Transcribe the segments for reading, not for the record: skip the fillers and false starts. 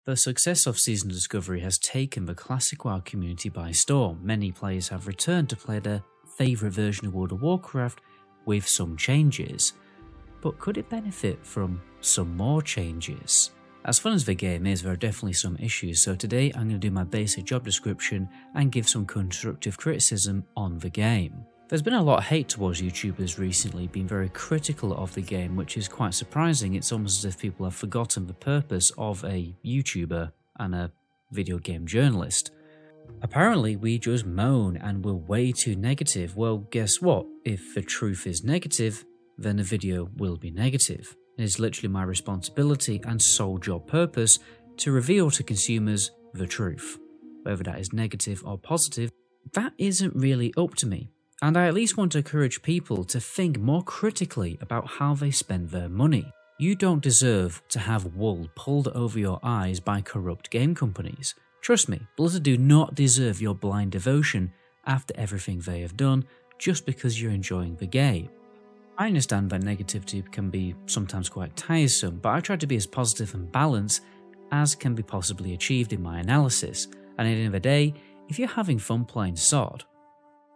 The success of Season Discovery has taken the classic WoW community by storm. Many players have returned to play their favourite version of World of Warcraft with some changes. But could it benefit from some more changes? As fun as the game is, there are definitely some issues, so today I'm going to do my basic job description and give some constructive criticism on the game. There's been a lot of hate towards YouTubers recently, being very critical of the game, which is quite surprising. It's almost as if people have forgotten the purpose of a YouTuber and a video game journalist. Apparently we just moan and we're way too negative. Well, guess what? If the truth is negative, then the video will be negative. It is literally my responsibility and sole job purpose to reveal to consumers the truth. Whether that is negative or positive, that isn't really up to me. And I at least want to encourage people to think more critically about how they spend their money. You don't deserve to have wool pulled over your eyes by corrupt game companies. Trust me, Blizzard do not deserve your blind devotion after everything they have done just because you're enjoying the game. I understand that negativity can be sometimes quite tiresome, but I try to be as positive and balanced as can be possibly achieved in my analysis. And at the end of the day, if you're having fun playing SOD,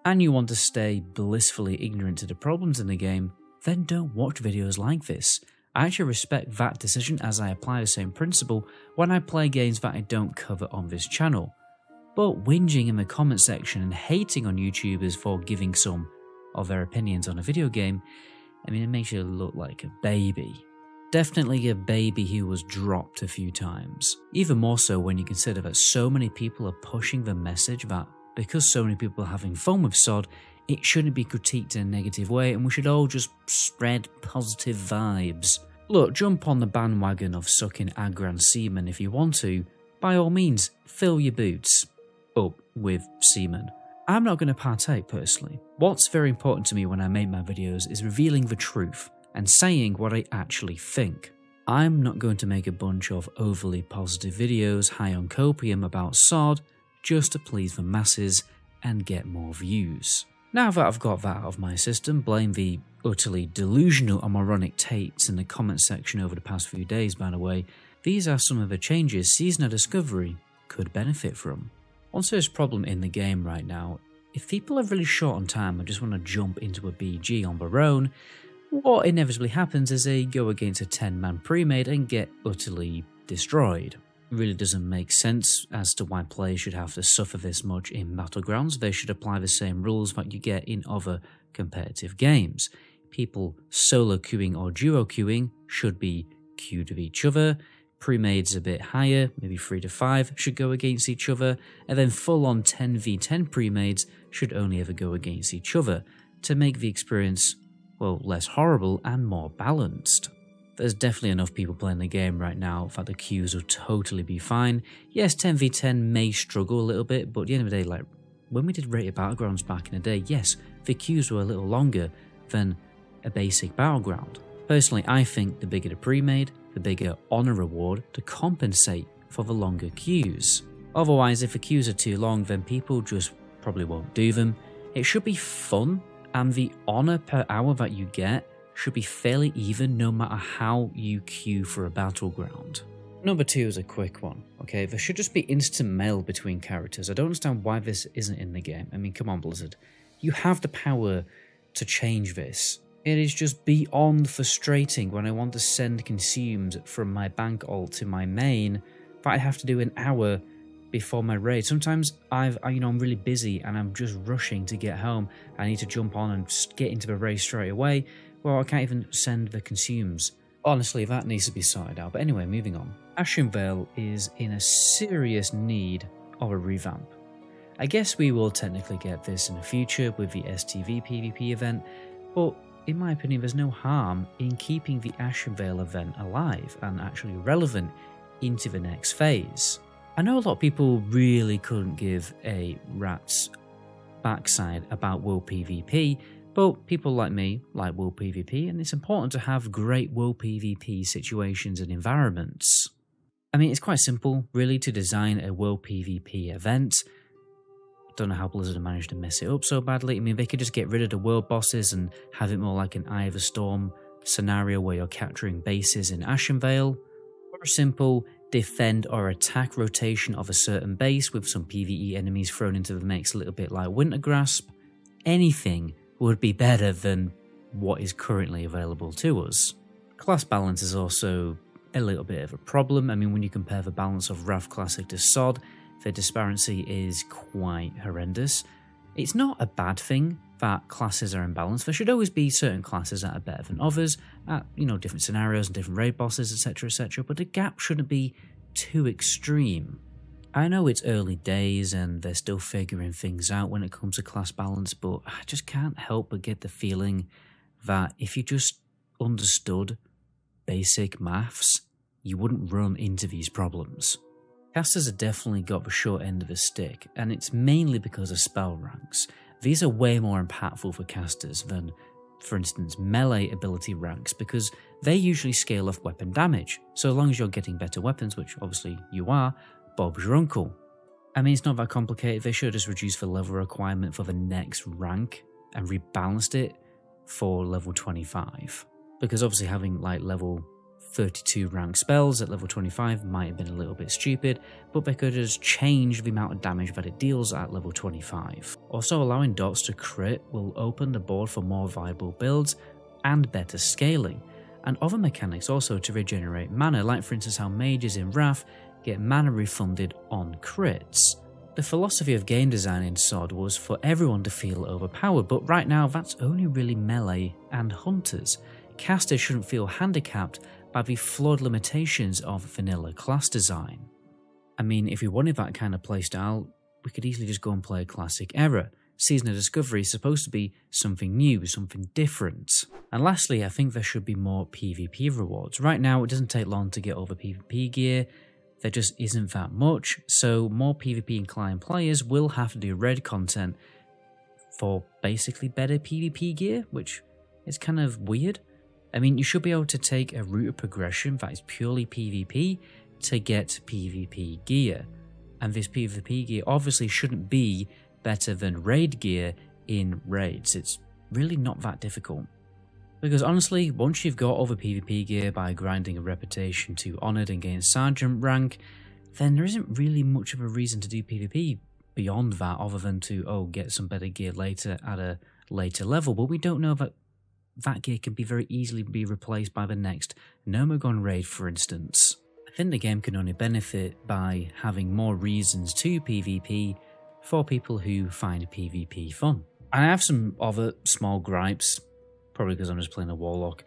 and you want to stay blissfully ignorant to the problems in the game, then don't watch videos like this. I actually respect that decision, as I apply the same principle when I play games that I don't cover on this channel. But whinging in the comment section and hating on YouTubers for giving some of their opinions on a video game, I mean, it makes you look like a baby. Definitely a baby who was dropped a few times. Even more so when you consider that so many people are pushing the message that because so many people are having fun with SOD, it shouldn't be critiqued in a negative way and we should all just spread positive vibes. Look, jump on the bandwagon of sucking Agran semen if you want to. By all means, fill your boots up with semen. I'm not going to partake personally. What's very important to me when I make my videos is revealing the truth and saying what I actually think. I'm not going to make a bunch of overly positive videos high on copium about SOD just to please the masses and get more views. Now that I've got that out of my system, blame the utterly delusional and moronic takes in the comment section over the past few days by the way, these are some of the changes Season of Discovery could benefit from. One serious problem in the game right now, if people are really short on time and just want to jump into a BG on their own, what inevitably happens is they go against a 10-man pre-made and get utterly destroyed. It really doesn't make sense as to why players should have to suffer this much in Battlegrounds. They should apply the same rules that you get in other competitive games. People solo queuing or duo queuing should be queued with each other. Pre-mades a bit higher, maybe 3 to 5, should go against each other, and then full-on 10v10 pre-mades should only ever go against each other to make the experience, well, less horrible and more balanced. There's definitely enough people playing the game right now that the queues will totally be fine. Yes, 10v10 may struggle a little bit, but at the end of the day, like when we did rated Battlegrounds back in the day, yes, the queues were a little longer than a basic Battleground. Personally, I think the bigger the pre-made, the bigger honour reward to compensate for the longer queues. Otherwise, if the queues are too long, then people just probably won't do them. It should be fun, and the honour per hour that you get should be fairly even no matter how you queue for a Battleground. Number 2 is a quick one, okay? There should just be instant mail between characters. I don't understand why this isn't in the game. I mean, come on, Blizzard. You have the power to change this. It is just beyond frustrating when I want to send consumes from my bank alt to my main that I have to do an hour before my raid. Sometimes I'm really busy and I'm just rushing to get home. I need to jump on and just get into the raid straight away. Well, I can't even send the consumes. Honestly, that needs to be sorted out. But anyway, moving on. Ashen Veil is in a serious need of a revamp. I guess we will technically get this in the future with the STV PvP event, but in my opinion, there's no harm in keeping the Ashen Veil event alive and actually relevant into the next phase. I know a lot of people really couldn't give a rat's backside about World PvP, but people like me like World PvP, and it's important to have great World PvP situations and environments. I mean, it's quite simple, really, to design a World PvP event. Don't know how Blizzard managed to mess it up so badly. I mean, they could just get rid of the world bosses and have it more like an Eye of the Storm scenario where you're capturing bases in Ashen Veil. Or a simple defend or attack rotation of a certain base with some PvE enemies thrown into the mix, a little bit like Winter Grasp. Anything would be better than what is currently available to us. Class balance is also a little bit of a problem. I mean, when you compare the balance of Wrath Classic to SOD, the disparity is quite horrendous. It's not a bad thing that classes are imbalanced. There should always be certain classes that are better than others at, different scenarios and different raid bosses, etc, but the gap shouldn't be too extreme. I know it's early days and they're still figuring things out when it comes to class balance, but I just can't help but get the feeling that if you just understood basic maths, you wouldn't run into these problems. Casters have definitely got the short end of the stick, and it's mainly because of spell ranks. These are way more impactful for casters than, for instance, melee ability ranks, because they usually scale off weapon damage. So long as you're getting better weapons, which obviously you are, Bob's your uncle. I mean, it's not that complicated. They should have just reduced the level requirement for the next rank and rebalanced it for level 25. Because obviously having like level 32 rank spells at level 25 might have been a little bit stupid, but they could just change the amount of damage that it deals at level 25. Also, allowing dots to crit will open the board for more viable builds and better scaling, and other mechanics also to regenerate mana, like for instance how mages in Wrath get mana refunded on crits. The philosophy of game design in SOD was for everyone to feel overpowered, but right now that's only really melee and hunters. Casters shouldn't feel handicapped by the flawed limitations of vanilla class design. I mean, if we wanted that kind of playstyle, we could easily just go and play a classic era. Season of Discovery is supposed to be something new, something different. And lastly, I think there should be more PvP rewards. Right now, it doesn't take long to get all the PvP gear. There just isn't that much, so more PvP inclined players will have to do raid content for basically better PvP gear, which is kind of weird. I mean, you should be able to take a route of progression that is purely PvP to get PvP gear. And this PvP gear obviously shouldn't be better than raid gear in raids. It's really not that difficult. Because honestly, once you've got all the PvP gear by grinding a reputation to Honoured and gain Sergeant rank, then there isn't really much of a reason to do PvP beyond that other than to, get some better gear later at a later level. But we don't know that gear can be very easily be replaced by the next Nomagon raid, for instance. I think the game can only benefit by having more reasons to PvP for people who find PvP fun. I have some other small gripes, probably because I'm just playing a Warlock,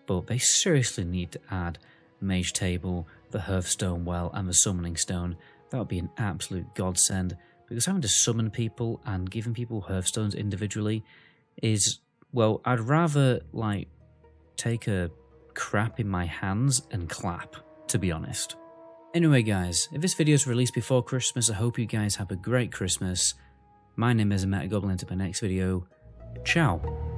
but they seriously need to add Mage Table, the Hearthstone Well, and the Summoning Stone. That would be an absolute godsend, because having to summon people and giving people Hearthstones individually is, well, I'd rather, take a crap in my hands and clap, to be honest. Anyway guys, if this video is released before Christmas, I hope you guys have a great Christmas. My name is Metagoblin. Until my next video, ciao.